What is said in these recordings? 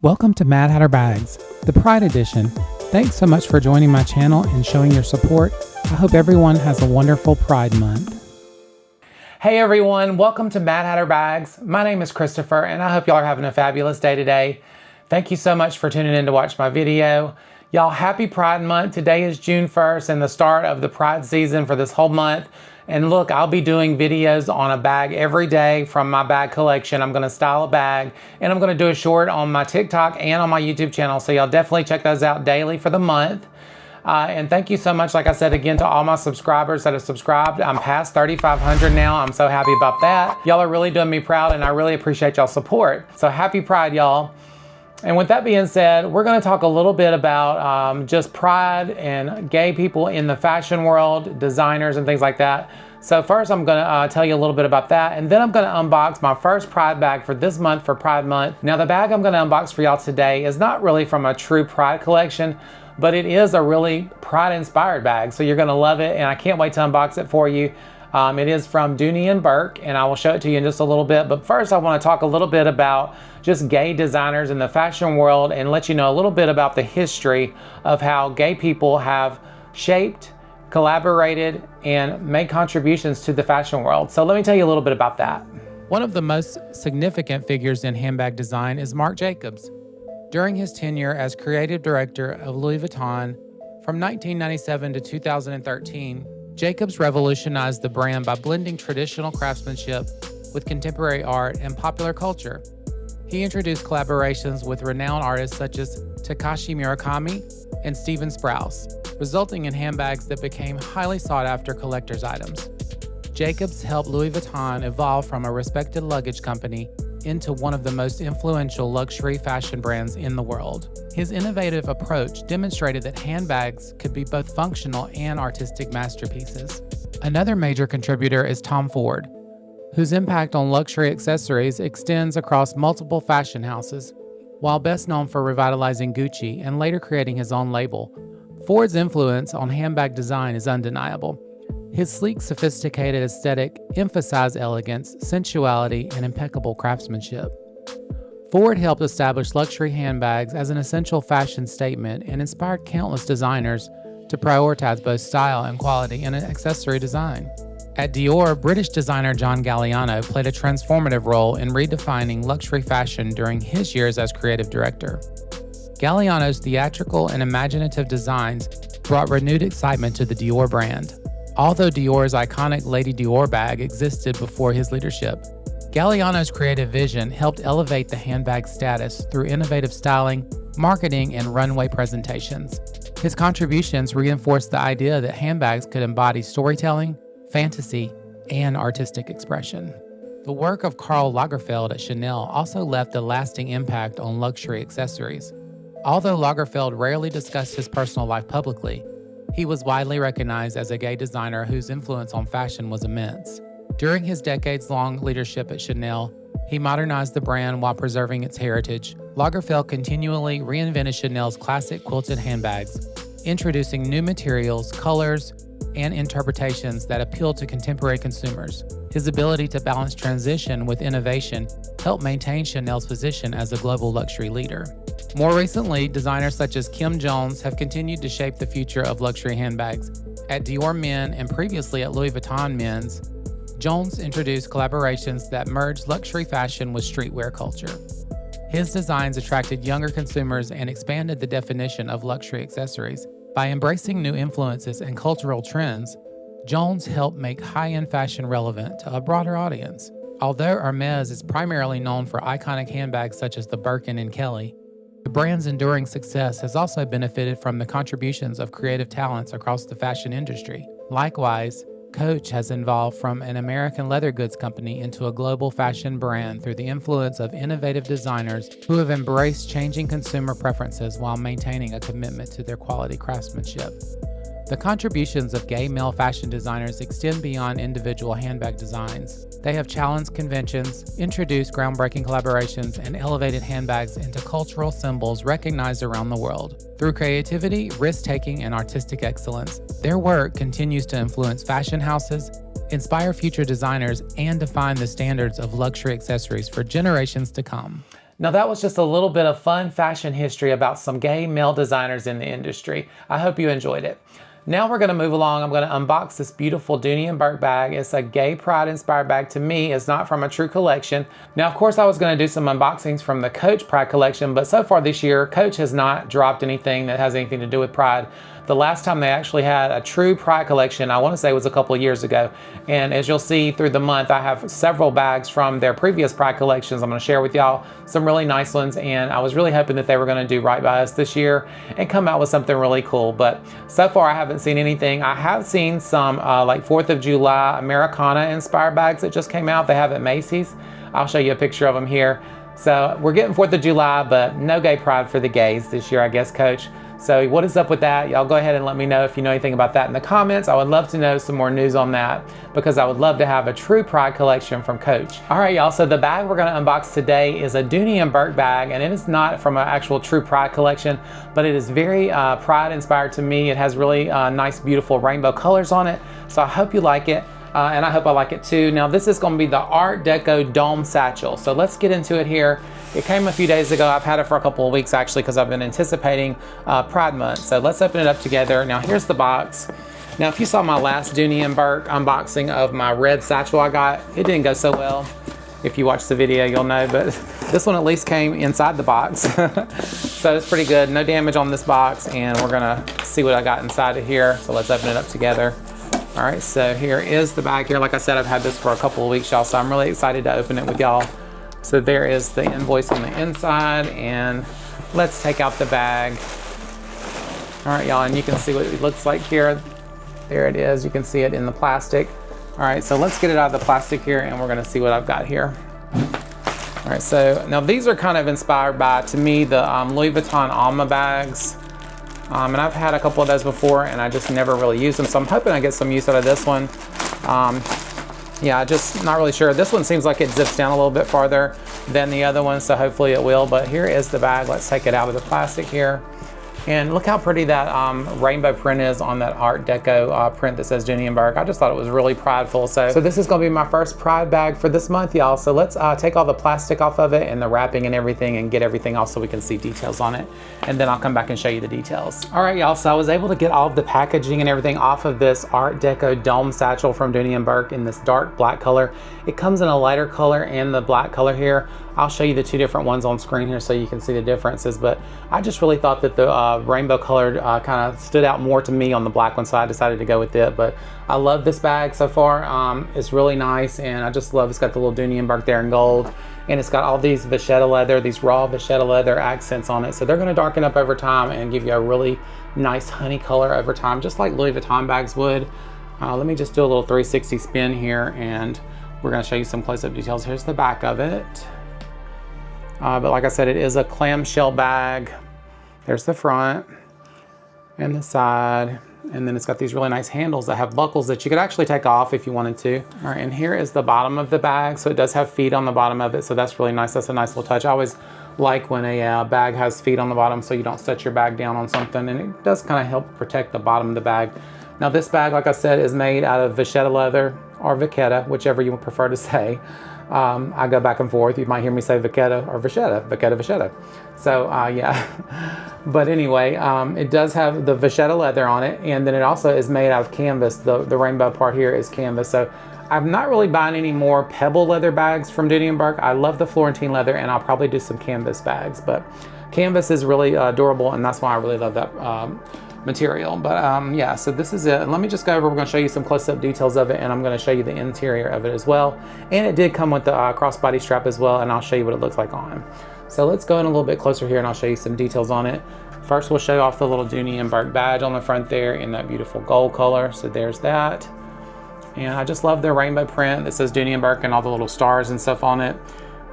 Welcome to Mad Hatter Bags, the Pride Edition. Thanks so much for joining my channel and showing your support. I hope everyone has a wonderful Pride Month. Hey everyone, welcome to Mad Hatter Bags. My name is Christopher and I hope y'all are having a fabulous day today. Thank you so much for tuning in to watch my video. Y'all, happy Pride Month. Today is June 1st and the start of the Pride season for this whole month. And look, I'll be doing videos on a bag every day from my bag collection. I'm gonna style a bag and I'm gonna do a short on my TikTok and on my YouTube channel. So y'all definitely check those out daily for the month. And thank you so much, like I said, again, to all my subscribers that have subscribed. I'm past 3,500 now. I'm so happy about that. Y'all are really doing me proud and I really appreciate y'all's support. So happy Pride, y'all. And with that being said, we're going to talk a little bit about just pride and gay people in the fashion world, designers and things like that. So first I'm going to tell you a little bit about that, and then I'm going to unbox my first Pride bag for this month, for Pride Month. Now the bag I'm going to unbox for y'all today is not really from a true Pride collection, but it is a really Pride inspired bag. So you're going to love it and I can't wait to unbox it for you. It is from Dooney and Bourke, and I will show it to you in just a little bit. But first I want to talk a little bit about just gay designers in the fashion world and let you know a little bit about the history of how gay people have shaped, collaborated, and made contributions to the fashion world. So let me tell you a little bit about that. One of the most significant figures in handbag design is Marc Jacobs. During his tenure as creative director of Louis Vuitton from 1997 to 2013, Jacobs revolutionized the brand by blending traditional craftsmanship with contemporary art and popular culture. He introduced collaborations with renowned artists such as Takashi Murakami and Steven Sprouse, resulting in handbags that became highly sought-after collector's items. Jacobs helped Louis Vuitton evolve from a respected luggage company into one of the most influential luxury fashion brands in the world. His innovative approach demonstrated that handbags could be both functional and artistic masterpieces. Another major contributor is Tom Ford, whose impact on luxury accessories extends across multiple fashion houses. While best known for revitalizing Gucci and later creating his own label, Ford's influence on handbag design is undeniable. His sleek, sophisticated aesthetic emphasized elegance, sensuality, and impeccable craftsmanship. Ford helped establish luxury handbags as an essential fashion statement and inspired countless designers to prioritize both style and quality in accessory design. At Dior, British designer John Galliano played a transformative role in redefining luxury fashion during his years as creative director. Galliano's theatrical and imaginative designs brought renewed excitement to the Dior brand. Although Dior's iconic Lady Dior bag existed before his leadership, Galliano's creative vision helped elevate the handbag's status through innovative styling, marketing, and runway presentations. His contributions reinforced the idea that handbags could embody storytelling, fantasy, and artistic expression. The work of Karl Lagerfeld at Chanel also left a lasting impact on luxury accessories. Although Lagerfeld rarely discussed his personal life publicly, he was widely recognized as a gay designer whose influence on fashion was immense. During his decades-long leadership at Chanel, he modernized the brand while preserving its heritage. Lagerfeld continually reinvented Chanel's classic quilted handbags, introducing new materials, colors, and interpretations that appealed to contemporary consumers. His ability to balance transition with innovation helped maintain Chanel's position as a global luxury leader. More recently, designers such as Kim Jones have continued to shape the future of luxury handbags. At Dior Men and previously at Louis Vuitton Men's, Jones introduced collaborations that merged luxury fashion with streetwear culture. His designs attracted younger consumers and expanded the definition of luxury accessories. By embracing new influences and cultural trends, Jones helped make high-end fashion relevant to a broader audience. Although Hermes is primarily known for iconic handbags such as the Birkin and Kelly, the brand's enduring success has also benefited from the contributions of creative talents across the fashion industry. Likewise, Coach has evolved from an American leather goods company into a global fashion brand through the influence of innovative designers who have embraced changing consumer preferences while maintaining a commitment to their quality craftsmanship. The contributions of gay male fashion designers extend beyond individual handbag designs. They have challenged conventions, introduced groundbreaking collaborations, and elevated handbags into cultural symbols recognized around the world. Through creativity, risk-taking, and artistic excellence, their work continues to influence fashion houses, inspire future designers, and define the standards of luxury accessories for generations to come. Now that was just a little bit of fun fashion history about some gay male designers in the industry. I hope you enjoyed it. Now we're gonna move along. I'm gonna unbox this beautiful Dooney and Bourke bag. It's a gay pride inspired bag to me. It's not from a true collection. Now, of course, I was gonna do some unboxings from the Coach Pride collection, but so far this year, Coach has not dropped anything that has anything to do with Pride. The last time they actually had a true Pride collection, I want to say was a couple of years ago. And as you'll see through the month, I have several bags from their previous Pride collections. I'm going to share with y'all some really nice ones. And I was really hoping that they were going to do right by us this year and come out with something really cool. But so far, I haven't seen anything. I have seen some like 4th of July Americana inspired bags that just came out. They have at Macy's. I'll show you a picture of them here. So we're getting 4th of July, but no gay pride for the gays this year, I guess, Coach. So what is up with that? Y'all go ahead and let me know if you know anything about that in the comments. I would love to know some more news on that because I would love to have a true Pride collection from Coach. All right, y'all, so the bag we're gonna unbox today is a Dooney and Bourke bag, and it is not from an actual true Pride collection, but it is very Pride inspired to me. It has really nice, beautiful rainbow colors on it. So I hope you like it. And I hope I like it too. Now this is going to be the Art Deco Dome Satchel. So let's get into it here. It came a few days ago. I've had it for a couple of weeks actually because I've been anticipating Pride Month. So let's open it up together. Now here's the box. Now if you saw my last Dooney and Bourke unboxing of my red satchel I got, it didn't go so well. If you watch the video, you'll know, but this one at least came inside the box. So it's pretty good. No damage on this box, and we're gonna see what I got inside of here. So let's open it up together. All right, so here is the bag here. Like I said, I've had this for a couple of weeks, y'all, so I'm really excited to open it with y'all. So there is the invoice on the inside, and let's take out the bag. All right, y'all, and you can see what it looks like here. There it is, you can see it in the plastic. All right, so let's get it out of the plastic here, and we're gonna see what I've got here. All right, so now these are kind of inspired by, to me, the Louis Vuitton Alma bags. And I've had a couple of those before and I just never really used them. So I'm hoping I get some use out of this one. Yeah, just not really sure. This one seems like it zips down a little bit farther than the other one, so hopefully it will. But here is the bag. Let's take it out of the plastic here. And look how pretty that rainbow print is on that Art Deco print that says Dooney and Bourke. I just thought it was really prideful. So this is gonna be my first Pride bag for this month, y'all. So let's take all the plastic off of it and the wrapping and everything and get everything off so we can see details on it. And then I'll come back and show you the details. All right, y'all, so I was able to get all of the packaging and everything off of this Art Deco Dome Satchel from Dooney and Bourke in this dark black color. It comes in a lighter color and the black color here. I'll show you the two different ones on screen here so you can see the differences, but I just really thought that the rainbow colored kind of stood out more to me on the black one, so I decided to go with it. But I love this bag so far. It's really nice, and I just love it's got the little Dooney and Bourke there in gold, and it's got all these vachetta leather, these raw vachetta leather accents on it, so they're going to darken up over time and give you a really nice honey color over time, just like Louis Vuitton bags would. Let me just do a little 360 spin here, and we're going to show you some close-up details. Here's the back of it. But like I said, it is a clamshell bag. There's the front and the side. And then it's got these really nice handles that have buckles that you could actually take off if you wanted to. All right, and here is the bottom of the bag. So it does have feet on the bottom of it. So that's really nice. That's a nice little touch. I always like when a bag has feet on the bottom so you don't set your bag down on something. And it does kind of help protect the bottom of the bag. Now this bag, like I said, is made out of vachetta leather or vachetta, whichever you prefer to say. I go back and forth. You might hear me say vachetta or vachetta, vachetta. So yeah, but anyway, it does have the vachetta leather on it, and then it also is made out of canvas. The rainbow part here is canvas. So I'm not really buying any more pebble leather bags from Dooney and Bourke. I love the Florentine leather, and I'll probably do some canvas bags, but canvas is really durable, and that's why I really love that material. But yeah, so this is it. And let me just go over, we're going to show you some close-up details of it, and I'm going to show you the interior of it as well. And it did come with the crossbody strap as well, and I'll show you what it looks like on. So let's go in a little bit closer here and I'll show you some details on it. First, we'll show you off the little Dooney and Bourke badge on the front there in that beautiful gold color. So there's that. And I just love the rainbow print that says Dooney and Bourke and all the little stars and stuff on it.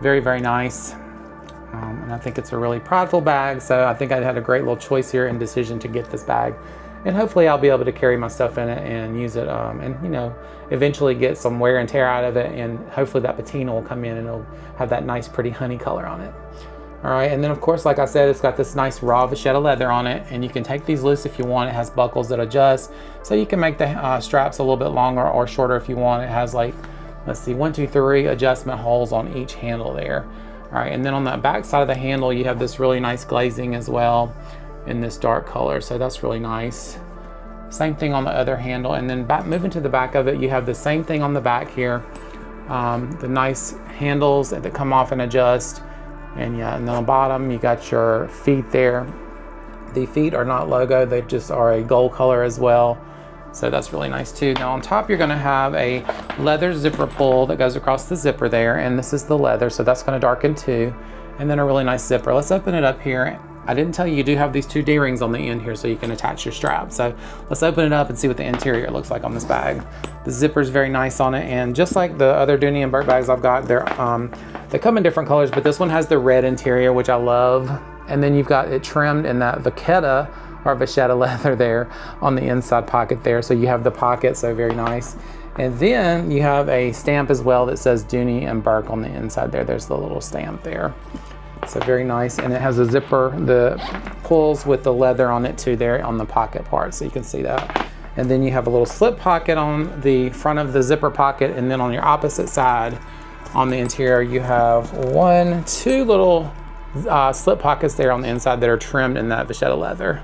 Very, very nice. And I think it's a really prideful bag, so I think I had a great little choice here and decision to get this bag. And hopefully I'll be able to carry my stuff in it and use it, and you know, eventually get some wear and tear out of it, and hopefully that patina will come in and it'll have that nice pretty honey color on it. All right, and then of course, like I said, it's got this nice raw vachetta leather on it, and you can take these loose if you want. It has buckles that adjust, so you can make the straps a little bit longer or shorter if you want. It has like, let's see, 1, 2, 3 adjustment holes on each handle there. All right, and then on the back side of the handle, you have this really nice glazing as well in this dark color, so that's really nice. Same thing on the other handle, and then moving to the back of it, you have the same thing on the back here. The nice handles that come off and adjust, and yeah, and then on the bottom, you got your feet there. The feet are not logo, they just are a gold color as well. So that's really nice too. Now on top, you're gonna have a leather zipper pull that goes across the zipper there, and this is the leather, so that's gonna darken too. And then a really nice zipper. Let's open it up here. I didn't tell you do have these 2 D-rings on the end here so you can attach your strap. So let's open it up and see what the interior looks like on this bag. The zipper is very nice on it, and just like the other Dooney and Bourke bags I've got, they come in different colors, but this one has the red interior, which I love. And then you've got it trimmed in that vachetta or vachetta leather there on the inside pocket there. So you have the pocket, so very nice. And then you have a stamp as well that says Dooney and Bourke on the inside there. There's the little stamp there. So very nice, and it has a zipper that pulls with the leather on it too there on the pocket part, so you can see that. And then you have a little slip pocket on the front of the zipper pocket, and then on your opposite side on the interior you have 2 little slip pockets there on the inside that are trimmed in that vachetta leather.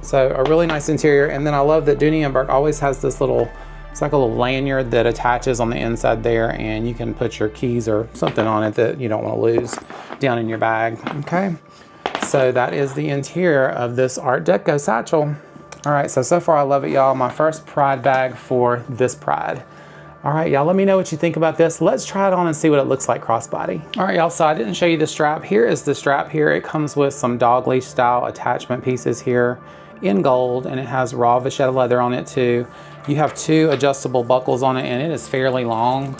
So a really nice interior. And then I love that Dooney and Bourke always has this little, it's like a little lanyard that attaches on the inside there, and you can put your keys or something on it that you don't want to lose down in your bag. Okay, so that is the interior of this Art Deco satchel. All right, so far I love it, y'all. My first Pride bag for this Pride. All right, y'all, let me know what you think about this. Let's try it on and see what it looks like crossbody. All right, y'all, so I didn't show you the strap. Here is the strap here. It comes with some dog leash style attachment pieces here in gold, and it has raw vachetta leather on it too. You have 2 adjustable buckles on it, and it is fairly long.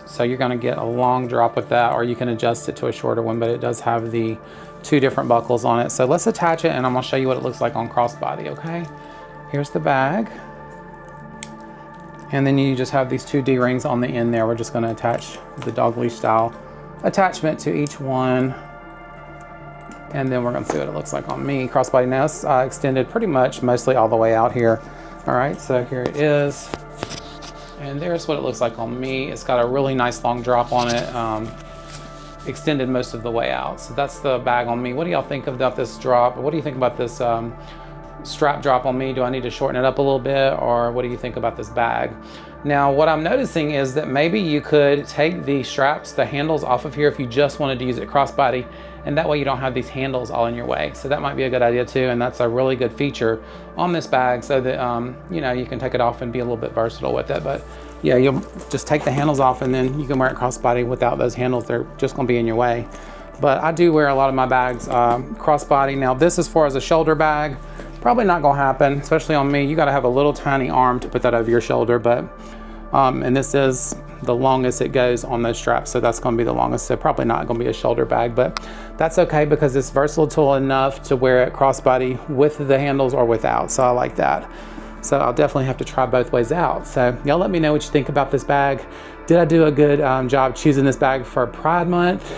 So you're gonna get a long drop with that, or you can adjust it to a shorter one, but it does have the 2 different buckles on it. So let's attach it, and I'm gonna show you what it looks like on crossbody, okay? Here's the bag. And then you just have these 2 D-rings on the end there. We're just gonna attach the dog leash style attachment to each one. And then we're gonna see what it looks like on me. Crossbody now is extended pretty much mostly all the way out here. All right, so here it is. And there's what it looks like on me. It's got a really nice long drop on it, extended most of the way out. So that's the bag on me. What do y'all think about this drop? What do you think about this strap drop on me? Do I need to shorten it up a little bit, or what do you think about this bag? Now, what I'm noticing is that maybe you could take the straps, the handles off of here if you just wanted to use it crossbody, and that way you don't have these handles all in your way. So that might be a good idea too, and that's a really good feature on this bag, so that you know, you can take it off and be a little bit versatile with it. But yeah, you'll just take the handles off and then you can wear it crossbody without those handles. They're just gonna be in your way. But I do wear a lot of my bags crossbody. Now this, as far as a shoulder bag, probably not gonna happen, especially on me. You gotta have a little tiny arm to put that over your shoulder, but and this is the longest it goes on those straps, so that's gonna be the longest, so probably not gonna be a shoulder bag, but that's okay because it's versatile enough to wear it crossbody with the handles or without, so I like that. So I'll definitely have to try both ways out. So y'all let me know what you think about this bag. Did I do a good job choosing this bag for Pride Month?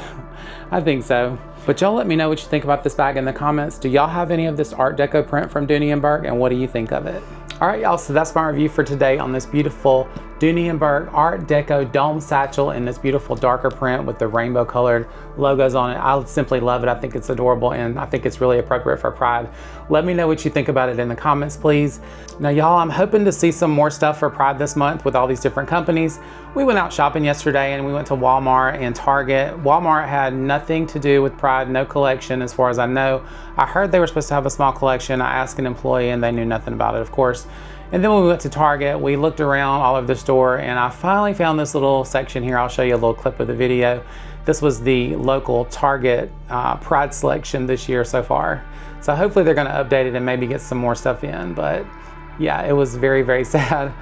I think so. But y'all let me know what you think about this bag in the comments. Do y'all have any of this Art Deco print from Dooney and Bourke, and what do you think of it? All right, y'all, so that's my review for today on this beautiful Dooney and Bourke Art Deco dome satchel in this beautiful darker print with the rainbow colored logos on it. I simply love it. I think it's adorable, and I think it's really appropriate for Pride. Let me know what you think about it in the comments, please. Now, y'all, I'm hoping to see some more stuff for Pride this month with all these different companies. We went out shopping yesterday and we went to Walmart and Target. Walmart had nothing to do with Pride, no collection as far as I know. I heard they were supposed to have a small collection. I asked an employee and they knew nothing about it, of course. And then when we went to Target, we looked around all over the store, and I finally found this little section here. I'll show you a little clip of the video. This was the local Target Pride selection this year so far. So hopefully they're gonna update it and maybe get some more stuff in. But yeah, it was very, very sad.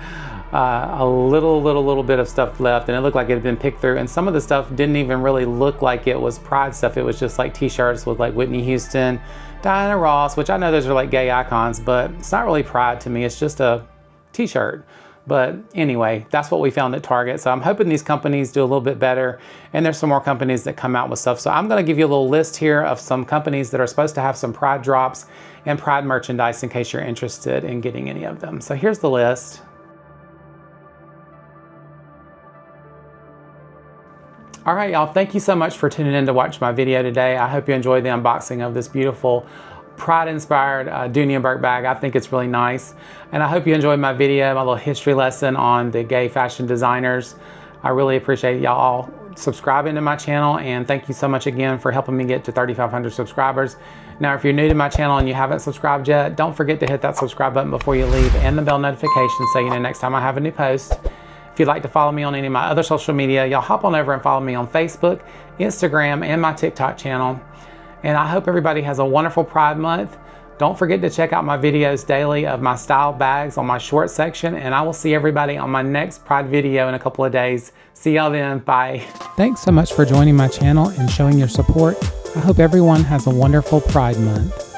A little bit of stuff left, and it looked like it had been picked through, and some of the stuff didn't even really look like it was Pride stuff. It was just like t-shirts with like Whitney Houston, Diana Ross, which I know those are like gay icons, but it's not really Pride to me. It's just a t-shirt. But anyway, that's what we found at Target. So I'm hoping these companies do a little bit better, and there's some more companies that come out with stuff. So I'm gonna give you a little list here of some companies that are supposed to have some Pride drops and Pride merchandise in case you're interested in getting any of them. So here's the list. All right, y'all, thank you so much for tuning in to watch my video today. I hope you enjoyed the unboxing of this beautiful Pride-inspired Dooney and Bourke bag. I think it's really nice. And I hope you enjoyed my video, my little history lesson on the gay fashion designers. I really appreciate y'all subscribing to my channel, and thank you so much again for helping me get to 3,500 subscribers. Now, if you're new to my channel and you haven't subscribed yet, don't forget to hit that subscribe button before you leave and the bell notification so you know next time I have a new post. If you'd like to follow me on any of my other social media, y'all hop on over and follow me on Facebook, Instagram, and my TikTok channel. And I hope everybody has a wonderful Pride Month. Don't forget to check out my videos daily of my style bags on my short section, and I will see everybody on my next Pride video in a couple of days. See y'all then. Bye. Thanks so much for joining my channel and showing your support. I hope everyone has a wonderful Pride Month.